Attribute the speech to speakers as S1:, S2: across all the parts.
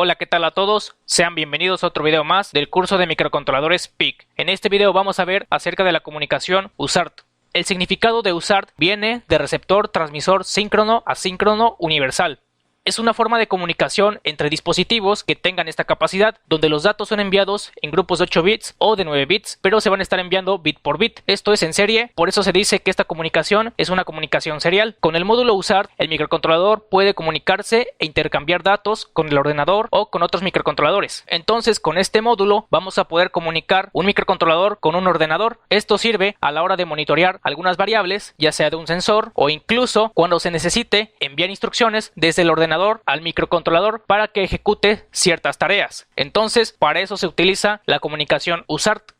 S1: Hola, ¿qué tal a todos? Sean bienvenidos a otro video más del curso de microcontroladores PIC. En este video vamos a ver acerca de la comunicación USART. El significado de USART viene de receptor transmisor síncrono asíncrono universal. Es una forma de comunicación entre dispositivos que tengan esta capacidad, donde los datos son enviados en grupos de 8 bits o de 9 bits, pero se van a estar enviando bit por bit. Esto es en serie, por eso se dice que esta comunicación es una comunicación serial. Con el módulo USART, el microcontrolador puede comunicarse e intercambiar datos con el ordenador o con otros microcontroladores. Entonces, con este módulo vamos a poder comunicar un microcontrolador con un ordenador. Esto sirve a la hora de monitorear algunas variables, ya sea de un sensor o incluso cuando se necesite enviar instrucciones desde el ordenador al microcontrolador para que ejecute ciertas tareas. Entonces, para eso se utiliza la comunicación USART.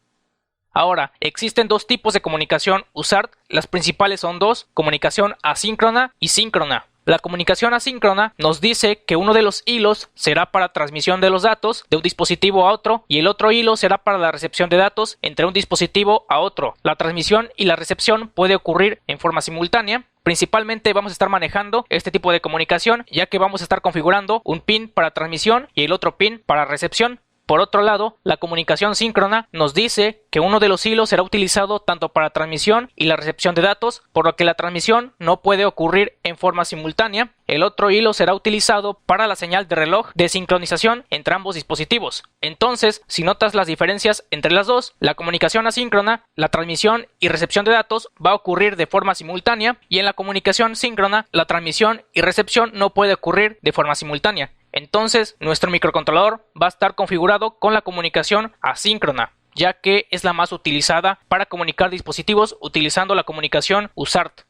S1: Ahora, existen dos tipos de comunicación USART. Las principales son dos: comunicación asíncrona y síncrona. La comunicación asíncrona nos dice que uno de los hilos será para transmisión de los datos de un dispositivo a otro y el otro hilo será para la recepción de datos entre un dispositivo a otro. La transmisión y la recepción puede ocurrir en forma simultánea. Principalmente vamos a estar manejando este tipo de comunicación, ya que vamos a estar configurando un pin para transmisión y el otro pin para recepción. Por otro lado, la comunicación síncrona nos dice que uno de los hilos será utilizado tanto para transmisión y la recepción de datos, por lo que la transmisión no puede ocurrir en forma simultánea. El otro hilo será utilizado para la señal de reloj de sincronización entre ambos dispositivos. Entonces, si notas las diferencias entre las dos, la comunicación asíncrona, la transmisión y recepción de datos va a ocurrir de forma simultánea, y en la comunicación síncrona, la transmisión y recepción no puede ocurrir de forma simultánea. Entonces, nuestro microcontrolador va a estar configurado con la comunicación asíncrona, ya que es la más utilizada para comunicar dispositivos utilizando la comunicación USART.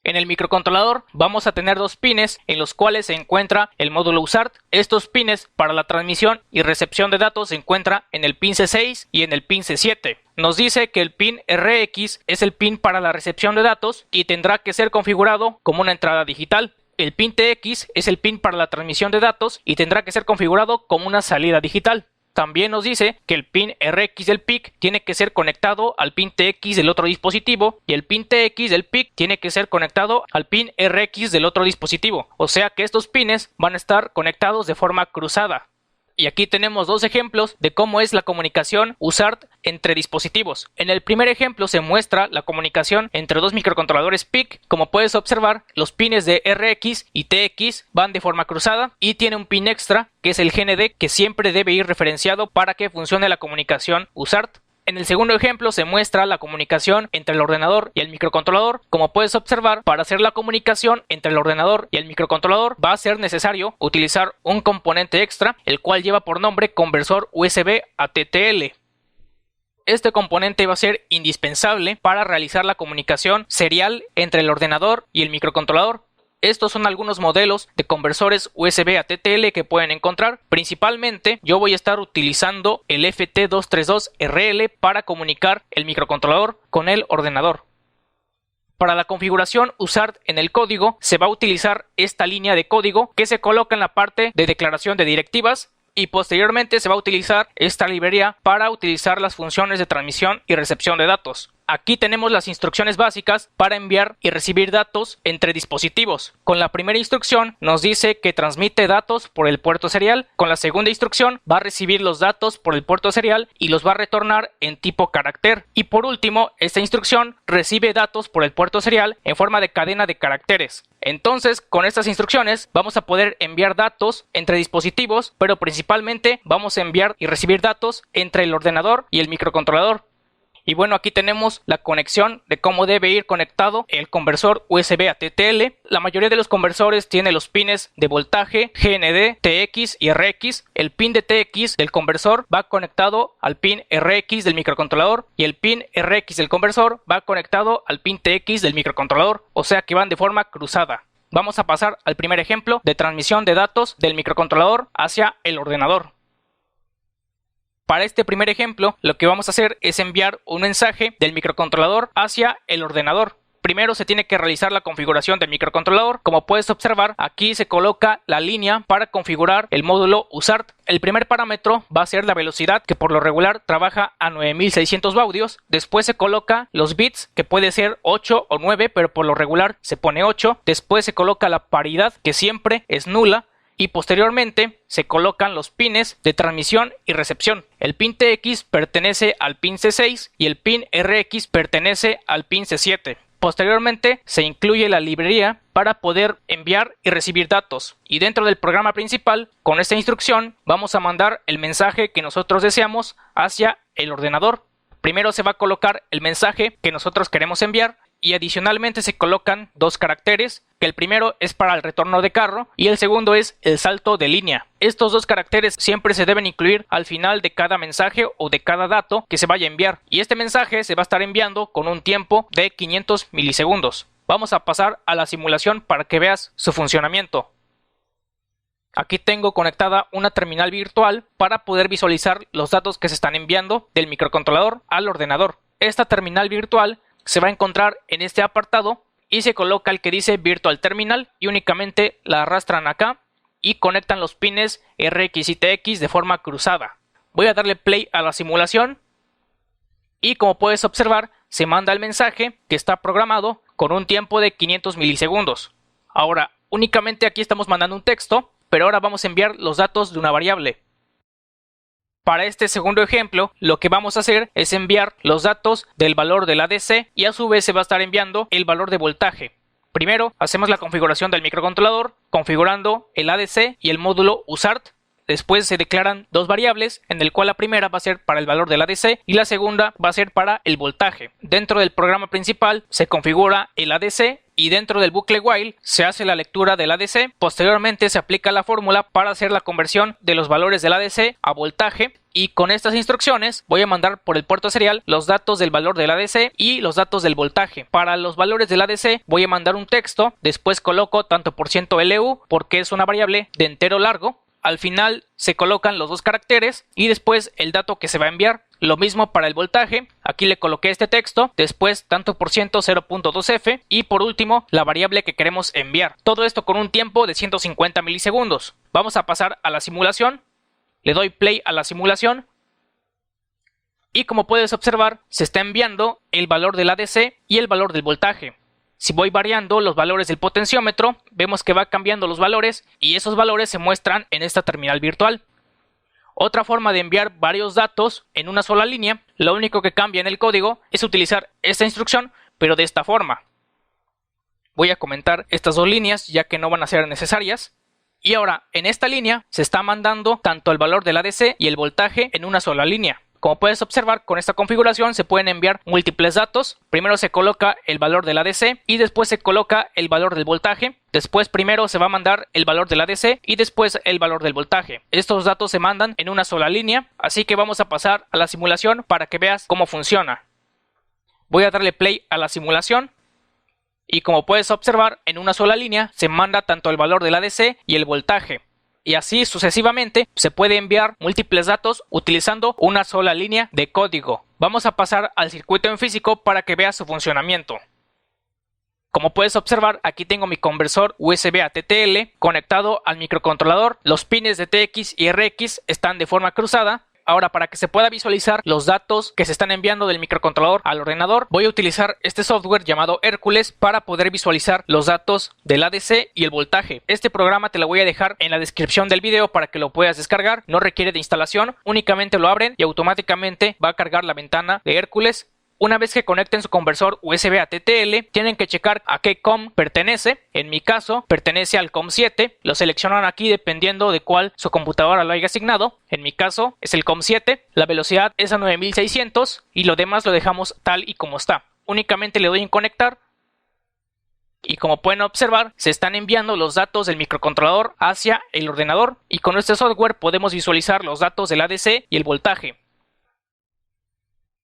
S1: En el microcontrolador vamos a tener dos pines en los cuales se encuentra el módulo USART. Estos pines para la transmisión y recepción de datos se encuentran en el pin C6 y en el pin C7. Nos dice que el pin RX es el pin para la recepción de datos y tendrá que ser configurado como una entrada digital. El pin TX es el pin para la transmisión de datos y tendrá que ser configurado como una salida digital. También nos dice que el pin RX del PIC tiene que ser conectado al pin TX del otro dispositivo y el pin TX del PIC tiene que ser conectado al pin RX del otro dispositivo. O sea que estos pines van a estar conectados de forma cruzada. Y aquí tenemos dos ejemplos de cómo es la comunicación USART entre dispositivos. En el primer ejemplo se muestra la comunicación entre dos microcontroladores PIC. Como puedes observar, los pines de RX y TX van de forma cruzada y tiene un pin extra que es el GND, que siempre debe ir referenciado para que funcione la comunicación USART. En el segundo ejemplo se muestra la comunicación entre el ordenador y el microcontrolador. Como puedes observar, para hacer la comunicación entre el ordenador y el microcontrolador va a ser necesario utilizar un componente extra, el cual lleva por nombre conversor USB a TTL. Este componente va a ser indispensable para realizar la comunicación serial entre el ordenador y el microcontrolador. Estos son algunos modelos de conversores USB a TTL que pueden encontrar. Principalmente yo voy a estar utilizando el FT232RL para comunicar el microcontrolador con el ordenador. Para la configuración USART en el código se va a utilizar esta línea de código que se coloca en la parte de declaración de directivas, y posteriormente se va a utilizar esta librería para utilizar las funciones de transmisión y recepción de datos. Aquí tenemos las instrucciones básicas para enviar y recibir datos entre dispositivos. Con la primera instrucción nos dice que transmite datos por el puerto serial. Con la segunda instrucción va a recibir los datos por el puerto serial y los va a retornar en tipo carácter. Y por último, esta instrucción recibe datos por el puerto serial en forma de cadena de caracteres. Entonces, con estas instrucciones vamos a poder enviar datos entre dispositivos, pero principalmente vamos a enviar y recibir datos entre el ordenador y el microcontrolador. Y bueno, aquí tenemos la conexión de cómo debe ir conectado el conversor USB a TTL. La mayoría de los conversores tiene los pines de voltaje GND, TX y RX. El pin de TX del conversor va conectado al pin RX del microcontrolador y el pin RX del conversor va conectado al pin TX del microcontrolador, o sea que van de forma cruzada. Vamos a pasar al primer ejemplo de transmisión de datos del microcontrolador hacia el ordenador. Para este primer ejemplo, lo que vamos a hacer es enviar un mensaje del microcontrolador hacia el ordenador. Primero se tiene que realizar la configuración del microcontrolador. Como puedes observar, aquí se coloca la línea para configurar el módulo USART. El primer parámetro va a ser la velocidad, que por lo regular trabaja a 9600 baudios. Después se coloca los bits, que puede ser 8 o 9, pero por lo regular se pone 8. Después se coloca la paridad, que siempre es nula. y posteriormente se colocan los pines de transmisión y recepción. El pin TX pertenece al pin C6 y el pin RX pertenece al pin C7. Posteriormente se incluye la librería para poder enviar y recibir datos, y dentro del programa principal, con esta instrucción vamos a mandar el mensaje que nosotros deseamos hacia el ordenador. Primero se va a colocar el mensaje que nosotros queremos enviar y adicionalmente se colocan dos caracteres, que el primero es para el retorno de carro y el segundo es el salto de línea. Estos dos caracteres siempre se deben incluir al final de cada mensaje o de cada dato que se vaya a enviar, y este mensaje se va a estar enviando con un tiempo de 500 milisegundos. Vamos a pasar a la simulación para que veas su funcionamiento. Aquí tengo conectada una terminal virtual para poder visualizar los datos que se están enviando del microcontrolador al ordenador. Esta terminal virtual se va a encontrar en este apartado y se coloca el que dice Virtual Terminal y únicamente la arrastran acá y conectan los pines RX y TX de forma cruzada. Voy a darle play a la simulación y como puedes observar se manda el mensaje que está programado con un tiempo de 500 milisegundos. Ahora únicamente aquí estamos mandando un texto, pero ahora vamos a enviar los datos de una variable. Para este segundo ejemplo, lo que vamos a hacer es enviar los datos del valor del ADC y a su vez se va a estar enviando el valor de voltaje. Primero, hacemos la configuración del microcontrolador, configurando el ADC y el módulo USART. Después se declaran dos variables, en el cual la primera va a ser para el valor del ADC y la segunda va a ser para el voltaje. Dentro del programa principal se configura el ADC y dentro del bucle while se hace la lectura del ADC. Posteriormente se aplica la fórmula para hacer la conversión de los valores del ADC a voltaje, y con estas instrucciones voy a mandar por el puerto serial los datos del valor del ADC y los datos del voltaje. Para los valores del ADC voy a mandar un texto, después coloco tanto %LU porque es una variable de entero largo. Al final se colocan los dos caracteres y después el dato que se va a enviar. Lo mismo para el voltaje, aquí le coloqué este texto, después tanto por ciento 0.2F y por último la variable que queremos enviar. Todo esto con un tiempo de 150 milisegundos. Vamos a pasar a la simulación, le doy play a la simulación y como puedes observar se está enviando el valor del ADC y el valor del voltaje. Si voy variando los valores del potenciómetro, vemos que va cambiando los valores y esos valores se muestran en esta terminal virtual. Otra forma de enviar varios datos en una sola línea, lo único que cambia en el código es utilizar esta instrucción, pero de esta forma. Voy a comentar estas dos líneas ya que no van a ser necesarias. Y ahora, en esta línea se está mandando tanto el valor del ADC y el voltaje en una sola línea. Como puedes observar, con esta configuración se pueden enviar múltiples datos. Primero se coloca el valor del ADC y después se coloca el valor del voltaje. Después primero se va a mandar el valor del ADC y después el valor del voltaje. Estos datos se mandan en una sola línea, así que vamos a pasar a la simulación para que veas cómo funciona. Voy a darle play a la simulación y como puedes observar, en una sola línea se manda tanto el valor del ADC y el voltaje. Y así sucesivamente se puede enviar múltiples datos utilizando una sola línea de código. Vamos a pasar al circuito en físico para que veas su funcionamiento. Como puedes observar, aquí tengo mi conversor USB a TTL conectado al microcontrolador. Los pines de TX y RX están de forma cruzada. Ahora, para que se pueda visualizar los datos que se están enviando del microcontrolador al ordenador, voy a utilizar este software llamado Hércules para poder visualizar los datos del ADC y el voltaje. Este programa te lo voy a dejar en la descripción del video para que lo puedas descargar. No requiere de instalación, únicamente lo abren y automáticamente va a cargar la ventana de Hércules. Una vez que conecten su conversor USB a TTL, tienen que checar a qué COM pertenece. En mi caso, pertenece al COM 7. Lo seleccionan aquí dependiendo de cuál su computadora lo haya asignado. En mi caso, es el COM 7. La velocidad es a 9600 y lo demás lo dejamos tal y como está. Únicamente le doy en conectar. Y como pueden observar, se están enviando los datos del microcontrolador hacia el ordenador. Y con este software podemos visualizar los datos del ADC y el voltaje.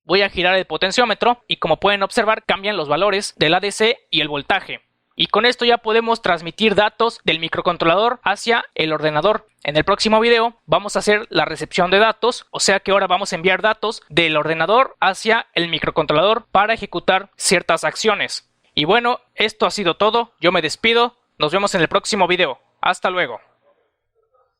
S1: Voy a girar el potenciómetro y como pueden observar cambian los valores del ADC y el voltaje. Y con esto ya podemos transmitir datos del microcontrolador hacia el ordenador. En el próximo video vamos a hacer la recepción de datos, o sea que ahora vamos a enviar datos del ordenador hacia el microcontrolador para ejecutar ciertas acciones. Y bueno, esto ha sido todo, yo me despido, nos vemos en el próximo video. Hasta luego.